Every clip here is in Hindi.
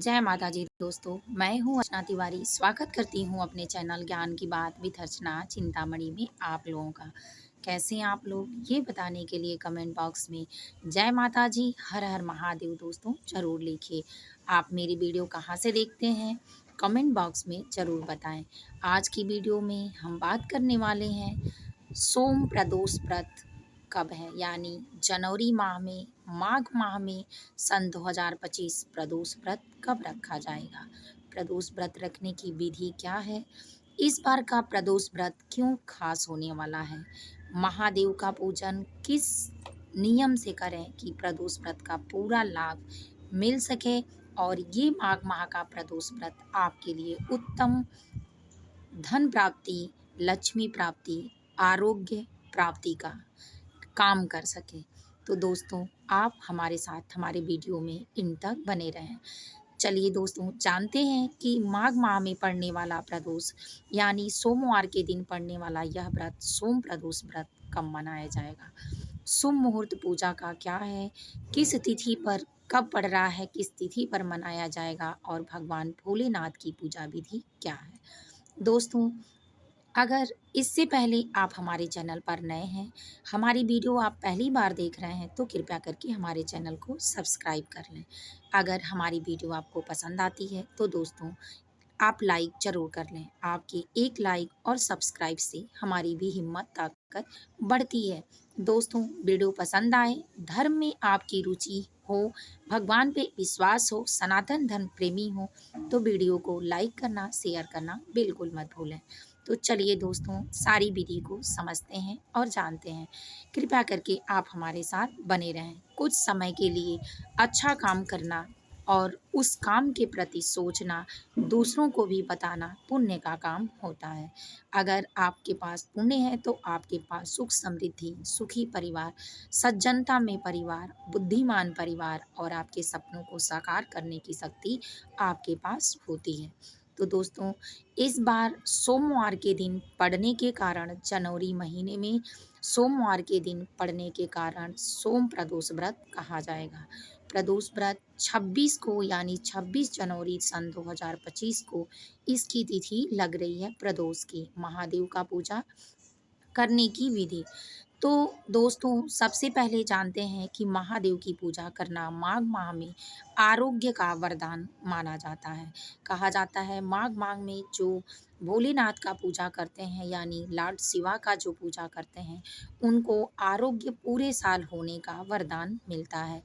जय माता जी दोस्तों, मैं हूँ अर्चना तिवारी। स्वागत करती हूँ अपने चैनल ज्ञान की बात विद अर्चना चिंतामणि में आप लोगों का। कैसे हैं आप लोग, ये बताने के लिए कमेंट बॉक्स में जय माता जी, हर हर महादेव दोस्तों ज़रूर लिखिए। आप मेरी वीडियो कहाँ से देखते हैं, कमेंट बॉक्स में ज़रूर बताएं। आज की वीडियो में हम बात करने वाले हैं सोम प्रदोष व्रत कब है, यानी जनवरी माह में, माघ माह में सन 2025 प्रदोष व्रत कब रखा जाएगा। प्रदोष व्रत रखने की विधि क्या है, इस बार का प्रदोष व्रत क्यों खास होने वाला है, महादेव का पूजन किस नियम से करें कि प्रदोष व्रत का पूरा लाभ मिल सके और ये माघ माह का प्रदोष व्रत आपके लिए उत्तम धन प्राप्ति, लक्ष्मी प्राप्ति, आरोग्य प्राप्ति का काम कर सके। तो दोस्तों, आप हमारे साथ हमारे वीडियो में इन तक बने रहें। चलिए दोस्तों, जानते हैं कि माघ माह में पड़ने वाला प्रदोष यानी सोमवार के दिन पड़ने वाला यह व्रत सोम प्रदोष व्रत कब मनाया जाएगा। शुभ मुहूर्त पूजा का क्या है, किस तिथि पर कब पड़ रहा है, किस तिथि पर मनाया जाएगा और भगवान भोलेनाथ की पूजा विधि क्या है। दोस्तों, अगर इससे पहले आप हमारे चैनल पर नए हैं, हमारी वीडियो आप पहली बार देख रहे हैं, तो कृपया करके हमारे चैनल को सब्सक्राइब कर लें। अगर हमारी वीडियो आपको पसंद आती है तो दोस्तों आप लाइक ज़रूर कर लें। आपके एक लाइक और सब्सक्राइब से हमारी भी हिम्मत ताकत बढ़ती है। दोस्तों, वीडियो पसंद आए, धर्म में आपकी रुचि हो, भगवान पे विश्वास हो, सनातन धर्म प्रेमी हो, तो वीडियो को लाइक करना, शेयर करना बिल्कुल मत भूलें। तो चलिए दोस्तों, सारी विधि को समझते हैं और जानते हैं। कृपया करके आप हमारे साथ बने रहें। कुछ समय के लिए अच्छा काम करना और उस काम के प्रति सोचना, दूसरों को भी बताना पुण्य का काम होता है। अगर आपके पास पुण्य है तो आपके पास सुख समृद्धि, सुखी परिवार, सज्जनता में परिवार, बुद्धिमान परिवार और आपके सपनों को साकार करने की शक्ति आपके पास होती है। तो दोस्तों, इस बार सोमवार के दिन पड़ने के कारण, जनवरी महीने में सोमवार के दिन पड़ने के कारण सोम प्रदोष व्रत कहा जाएगा। प्रदोष व्रत 26 को यानी 26 जनवरी सन 2025 को इसकी तिथि लग रही है प्रदोष की। महादेव का पूजा करने की विधि। तो दोस्तों, सबसे पहले जानते हैं कि महादेव की पूजा करना माघ माह में आरोग्य का वरदान माना जाता है। कहा जाता है माघ माह में जो भोलेनाथ का पूजा करते हैं यानी लॉर्ड शिवा का जो पूजा करते हैं, उनको आरोग्य पूरे साल होने का वरदान मिलता है।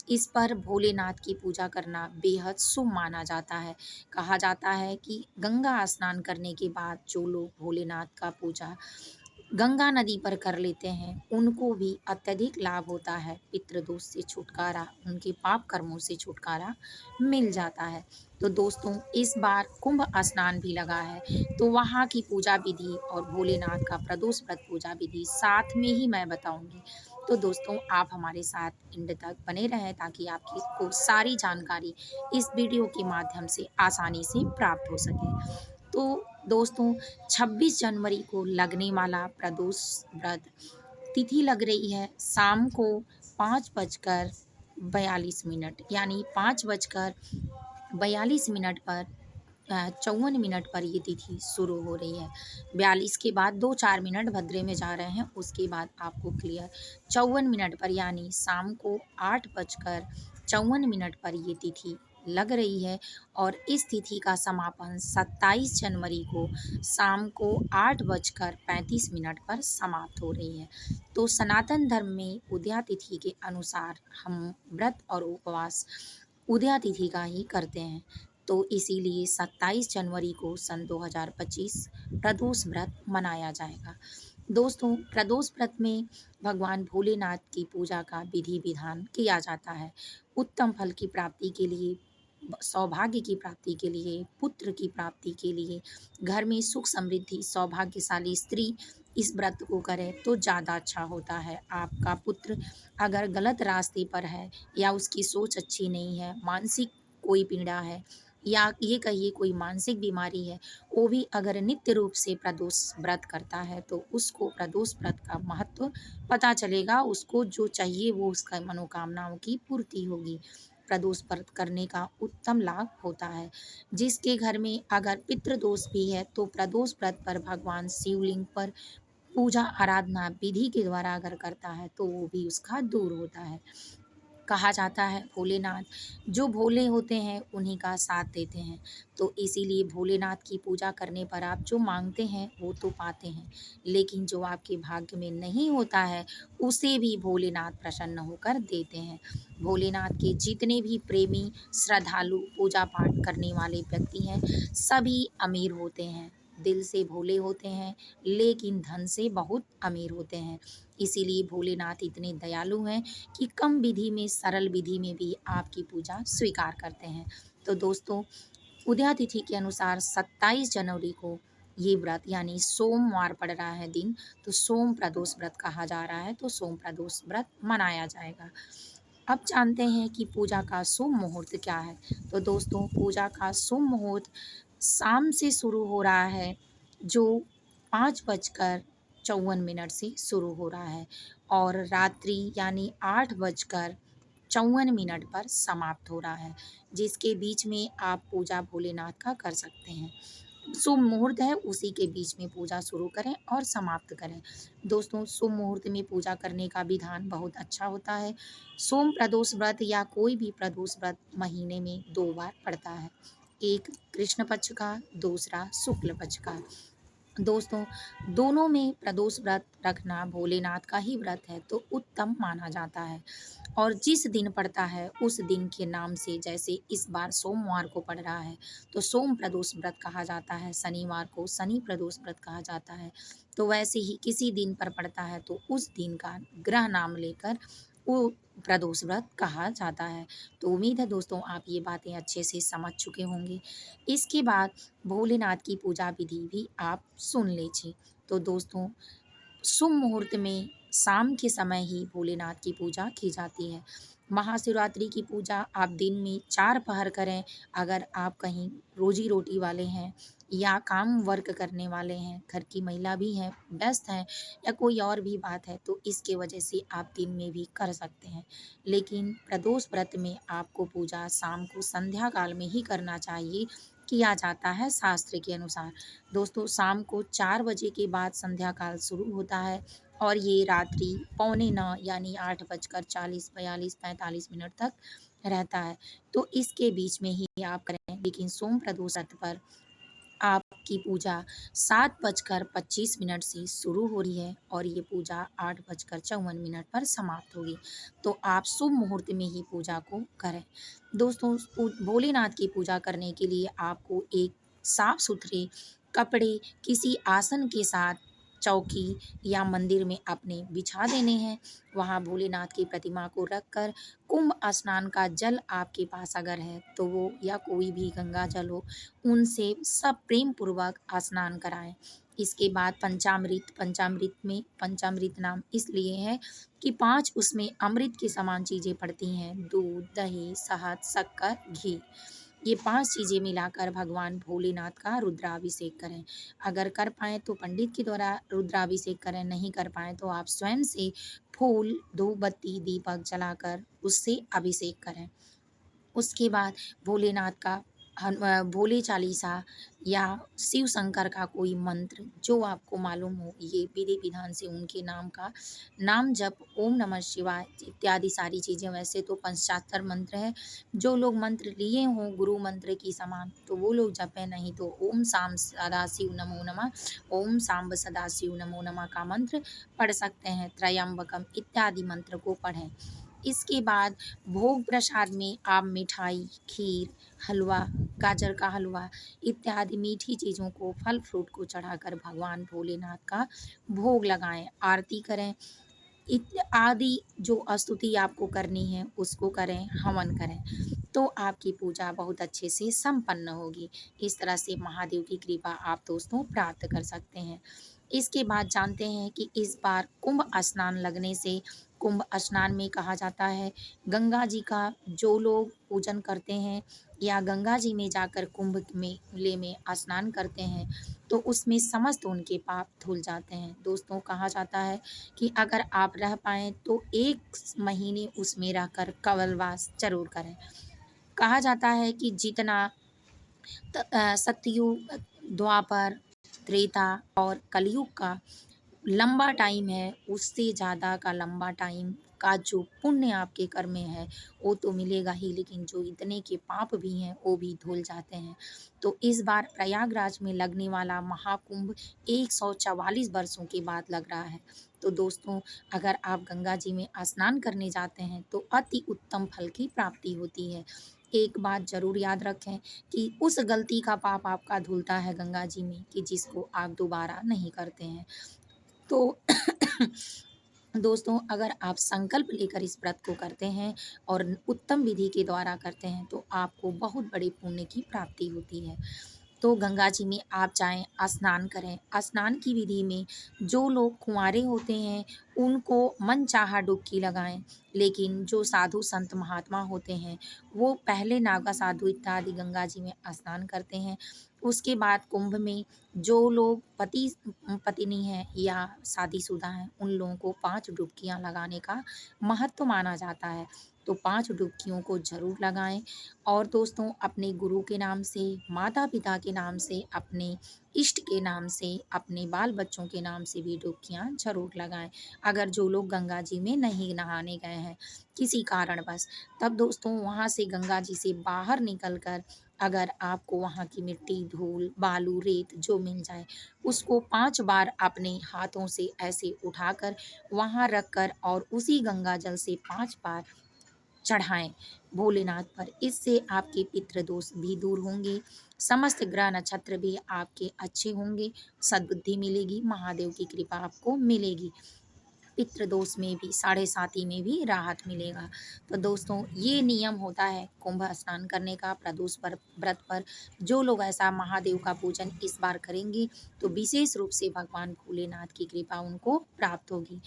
इस पर भोलेनाथ की पूजा करना बेहद शुभ माना जाता है। कहा जाता है कि गंगा स्नान करने के बाद जो लोग भोलेनाथ का पूजा गंगा नदी पर कर लेते हैं, उनको भी अत्यधिक लाभ होता है। पितृदोष से छुटकारा, उनके पाप कर्मों से छुटकारा मिल जाता है। तो दोस्तों, इस बार कुंभ स्नान भी लगा है, तो वहाँ की पूजा विधि और भोलेनाथ का प्रदोष व्रत पूजा विधि साथ में ही मैं बताऊंगी। तो दोस्तों, आप हमारे साथ एंड तक बने रहें ताकि आपकी को सारी जानकारी इस वीडियो के माध्यम से आसानी से प्राप्त हो सके। तो दोस्तों, 26 जनवरी को लगने वाला प्रदोष व्रत तिथि लग रही है शाम को 5:42 यानी 5:42 पर 54 पर ये तिथि शुरू हो रही है। 42 के बाद 2-4 मिनट भद्रे में जा रहे हैं, उसके बाद आपको क्लियर 54 पर यानी शाम को 8:54 पर ये तिथि लग रही है। और इस तिथि का समापन 27 जनवरी को शाम को 8:35 पर समाप्त हो रही है। तो सनातन धर्म में उदया तिथि के अनुसार हम व्रत और उपवास उदया तिथि का ही करते हैं। तो इसीलिए 27 जनवरी को सन 2025 प्रदोष व्रत मनाया जाएगा। दोस्तों, प्रदोष व्रत में भगवान भोलेनाथ की पूजा का विधि विधान किया जाता है। उत्तम फल की प्राप्ति के लिए, सौभाग्य की प्राप्ति के लिए, पुत्र की प्राप्ति के लिए, घर में सुख समृद्धि, सौभाग्यशाली स्त्री इस व्रत को करे तो ज़्यादा अच्छा होता है। आपका पुत्र अगर गलत रास्ते पर है या उसकी सोच अच्छी नहीं है, मानसिक कोई पीड़ा है या ये कहिए कोई मानसिक बीमारी है, वो भी अगर नित्य रूप से प्रदोष व्रत करता है तो उसको प्रदोष व्रत का महत्व पता चलेगा। उसको जो चाहिए वो उसका मनोकामनाओं की पूर्ति होगी। प्रदोष व्रत करने का उत्तम लाभ होता है। जिसके घर में अगर पितृदोष भी है तो प्रदोष व्रत पर भगवान शिवलिंग पर पूजा आराधना विधि के द्वारा अगर करता है तो वो भी उसका दूर होता है। कहा जाता है भोलेनाथ जो भोले होते हैं उन्हीं का साथ देते हैं। तो इसीलिए भोलेनाथ की पूजा करने पर आप जो मांगते हैं वो तो पाते हैं, लेकिन जो आपके भाग्य में नहीं होता है उसे भी भोलेनाथ प्रसन्न होकर देते हैं। भोलेनाथ के जितने भी प्रेमी श्रद्धालु पूजा पाठ करने वाले व्यक्ति हैं सभी अमीर होते हैं, दिल से भोले होते हैं लेकिन धन से बहुत अमीर होते हैं। इसीलिए भोलेनाथ इतने दयालु हैं कि कम विधि में सरल विधि में भी आपकी पूजा स्वीकार करते हैं। तो दोस्तों, उदया तिथि के अनुसार 27 जनवरी को ये व्रत यानी सोमवार पड़ रहा है दिन, तो सोम प्रदोष व्रत कहा जा रहा है, तो सोम प्रदोष व्रत मनाया जाएगा। अब जानते हैं कि पूजा का शुभ मुहूर्त क्या है। तो दोस्तों, पूजा का शुभ मुहूर्त शाम से शुरू हो रहा है, जो 5:54 से शुरू हो रहा है और रात्रि यानी 8:54 पर समाप्त हो रहा है, जिसके बीच में आप पूजा भोलेनाथ का कर सकते हैं। शुभ मुहूर्त है उसी के बीच में पूजा शुरू करें और समाप्त करें। दोस्तों, शुभ मुहूर्त में पूजा करने का विधान बहुत अच्छा होता है। सोम प्रदोष व्रत या कोई भी प्रदोष व्रत महीने में 2 बार पड़ता है, एक कृष्ण पक्ष का, दूसरा शुक्ल पक्ष का। दोस्तों, दोनों में प्रदोष व्रत रखना भोलेनाथ का ही व्रत है तो उत्तम माना जाता है। और जिस दिन पड़ता है उस दिन के नाम से, जैसे इस बार सोमवार को पड़ रहा है तो सोम प्रदोष व्रत कहा जाता है, शनिवार को शनि प्रदोष व्रत कहा जाता है। तो वैसे ही किसी दिन पर पड़ता है तो उस दिन का ग्रह नाम लेकर वो प्रदोष व्रत कहा जाता है। तो उम्मीद है दोस्तों आप ये बातें अच्छे से समझ चुके होंगे। इसके बाद भोलेनाथ की पूजा विधि भी आप सुन लीजिए। तो दोस्तों, शुभ मुहूर्त में शाम के समय ही भोलेनाथ की पूजा की जाती है। महाशिवरात्रि की पूजा आप दिन में 4 पहर करें। अगर आप कहीं रोजी रोटी वाले हैं या काम वर्क करने वाले हैं, घर की महिला भी हैं, व्यस्त हैं या कोई और भी बात है तो इसके वजह से आप दिन में भी कर सकते हैं। लेकिन प्रदोष व्रत में आपको पूजा शाम को संध्या काल में ही करना चाहिए, किया जाता है शास्त्र के अनुसार। दोस्तों, शाम को 4 बजे के बाद संध्या काल शुरू होता है और ये रात्रि पौने 9 यानी 8:40, 42, 45 तक रहता है। तो इसके बीच में ही आप करें, लेकिन सोम प्रदोष व्रत पर आपकी पूजा 7:25 से शुरू हो रही है और ये पूजा 8:54 पर समाप्त होगी। तो आप शुभ मुहूर्त में ही पूजा को करें। दोस्तों, भोलेनाथ की पूजा करने के लिए आपको एक साफ सुथरे कपड़े किसी आसन के साथ चौकी या मंदिर में अपने बिछा देने हैं। वहाँ भोलेनाथ की प्रतिमा को रखकर कुंभ स्नान का जल आपके पास अगर है तो वो, या कोई भी गंगा जल हो, उनसे सब प्रेम पूर्वक स्नान कराएं। इसके बाद पंचामृत, पंचामृत नाम इसलिए है कि 5 उसमें अमृत के समान चीज़ें पड़ती हैं, दूध, दही, शहद, शक्कर, घी। ये 5 चीज़ें मिलाकर भगवान भोलेनाथ का रुद्राभिषेक करें। अगर कर पाएँ तो पंडित के द्वारा रुद्राभिषेक करें, नहीं कर पाएँ तो आप स्वयं से फूल, धूप बत्ती, दीपक जलाकर उससे अभिषेक करें। उसके बाद भोलेनाथ का भोले चालीसा या शिव शंकर का कोई मंत्र जो आपको मालूम हो, ये विधि विधान से उनके नाम का नाम जप, ओम नमः शिवाय इत्यादि सारी चीज़ें। वैसे तो पंचाक्षर मंत्र है, जो लोग मंत्र लिए हों गुरु मंत्र की समान तो वो लोग जपें, नहीं तो ओम साम सदाशिव नमो नमः, ओम सांब सदाशिव नमो नमः का मंत्र पढ़ सकते हैं। त्रयंबकम इत्यादि मंत्र को पढ़ें। इसके बाद भोग प्रसाद में आप मिठाई, खीर, हलवा, गाजर का हलवा इत्यादि मीठी चीज़ों को, फल फ्रूट को चढ़ाकर भगवान भोलेनाथ का भोग लगाएं, आरती करें। आदि जो स्तुति आपको करनी है उसको करें, हवन करें, तो आपकी पूजा बहुत अच्छे से संपन्न होगी। इस तरह से महादेव की कृपा आप दोस्तों प्राप्त कर सकते हैं। इसके बाद जानते हैं कि इस बार कुंभ स्नान लगने से, कुंभ स्नान में कहा जाता है गंगा जी का जो लोग पूजन करते हैं या गंगा जी में जाकर कुंभ मेले में स्नान करते हैं तो उसमें समस्त उनके पाप धुल जाते हैं। दोस्तों कहा जाता है कि अगर आप रह पाएँ तो 1 महीने उसमें रहकर कवलवास ज़रूर करें। कहा जाता है कि जितना सतयुग, द्वापर, त्रेता और कलयुग का लंबा टाइम है, उससे ज़्यादा का लंबा टाइम का जो पुण्य आपके कर्म में है, वो तो मिलेगा ही, लेकिन जो इतने के पाप भी हैं, वो भी धुल जाते हैं। तो इस बार प्रयागराज में लगने वाला महाकुंभ 144 वर्षों के बाद लग रहा है। तो दोस्तों, अगर आप गंगा जी में स्नान करने जाते हैं, तो अति उत्तम फल की प्राप्ति होती है। एक बात ज़रूर याद रखें कि उस गलती का पाप आपका धुलता है गंगा जी में कि जिसको आप दोबारा नहीं करते हैं। तो दोस्तों, अगर आप संकल्प लेकर इस व्रत को करते हैं और उत्तम विधि के द्वारा करते हैं, तो आपको बहुत बड़े पुण्य की प्राप्ति होती है। तो गंगा जी में आप जाएँ, स्नान करें। स्नान की विधि में जो लोग कुँवारे होते हैं, उनको मनचाहा डुबकी लगाएँ, लेकिन जो साधु संत महात्मा होते हैं, वो पहले नागा साधु इत्यादि गंगा जी में स्नान करते हैं। उसके बाद कुंभ में जो लोग पत्नी हैं या शादीशुदा हैं, उन लोगों को 5 डुबकियाँ लगाने का महत्व माना जाता है। तो 5 डुबकियों को ज़रूर लगाएँ। और दोस्तों, अपने गुरु के नाम से, माता-पिता के नाम से, अपने इष्ट के नाम से, अपने बाल-बच्चों के नाम से भी डुबकियाँ ज़रूर लगाएँ। अगर जो लोग गंगा जी में नहीं नहाने गए हैं किसी कारणवश, तब दोस्तों वहाँ से गंगा जी से बाहर निकल कर अगर आपको वहाँ की मिट्टी, धूल, बालू, रेत जो मिल जाए, उसको 5 बार अपने हाथों से ऐसे उठाकर वहाँ रख कर और उसी गंगा जल से 5 बार चढ़ाएँ भोलेनाथ पर। इससे आपके पितृ दोष भी दूर होंगे, समस्त ग्रह नक्षत्र भी आपके अच्छे होंगे, सद्बुद्धि मिलेगी, महादेव की कृपा आपको मिलेगी। पितृ दोष में भी, साढ़े साती में भी राहत मिलेगा। तो दोस्तों, ये नियम होता है कुंभ स्नान करने का प्रदोष पर व्रत पर। जो लोग ऐसा महादेव का पूजन इस बार करेंगे, तो विशेष रूप से भगवान भोलेनाथ की कृपा उनको प्राप्त होगी।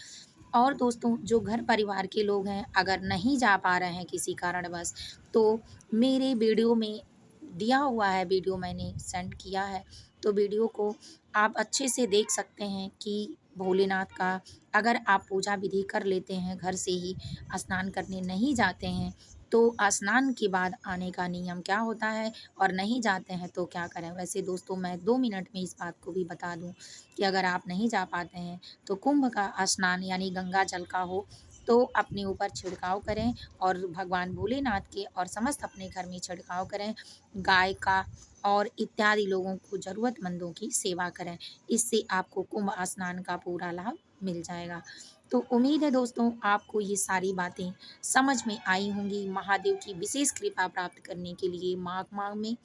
और दोस्तों, जो घर परिवार के लोग हैं, अगर नहीं जा पा रहे हैं किसी कारणवश, तो मेरे वीडियो में दिया हुआ है, वीडियो मैंने सेंड किया है, तो वीडियो को आप अच्छे से देख सकते हैं कि भोलेनाथ का अगर आप पूजा विधि कर लेते हैं, घर से ही स्नान करने नहीं जाते हैं, तो स्नान के बाद आने का नियम क्या होता है और नहीं जाते हैं तो क्या करें। वैसे दोस्तों, मैं 2 मिनट में इस बात को भी बता दूं कि अगर आप नहीं जा पाते हैं, तो कुंभ का स्नान यानी गंगा जल का हो, तो अपने ऊपर छिड़काव करें और भगवान भोलेनाथ के और समस्त अपने घर में छिड़काव करें। गाय का और इत्यादि लोगों को, ज़रूरतमंदों की सेवा करें। इससे आपको कुंभ स्नान का पूरा लाभ मिल जाएगा। तो उम्मीद है दोस्तों, आपको ये सारी बातें समझ में आई होंगी। महादेव की विशेष कृपा प्राप्त करने के लिए माघ माह में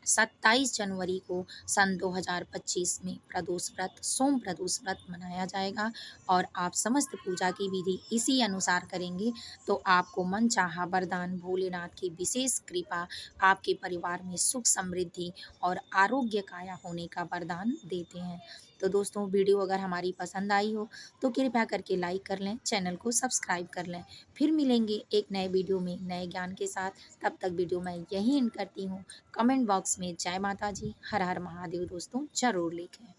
27 जनवरी को सन 2025 में प्रदोष व्रत, सोम प्रदोष व्रत मनाया जाएगा और आप समस्त पूजा की विधि इसी अनुसार करेंगे, तो आपको मनचाहा वरदान भोलेनाथ की विशेष कृपा, आपके परिवार में सुख समृद्धि और आरोग्य काया होने का वरदान देते हैं। तो दोस्तों, वीडियो अगर हमारी पसंद आई हो, तो कृपया करके लाइक कर लें, चैनल को सब्सक्राइब कर लें। फिर मिलेंगे एक नए वीडियो में नए ज्ञान के साथ। तब तक वीडियो मैं यहीं एंड करती हूँ। कमेंट बॉक्स में जय माता जी, हर हर महादेव दोस्तों ज़रूर लिखें।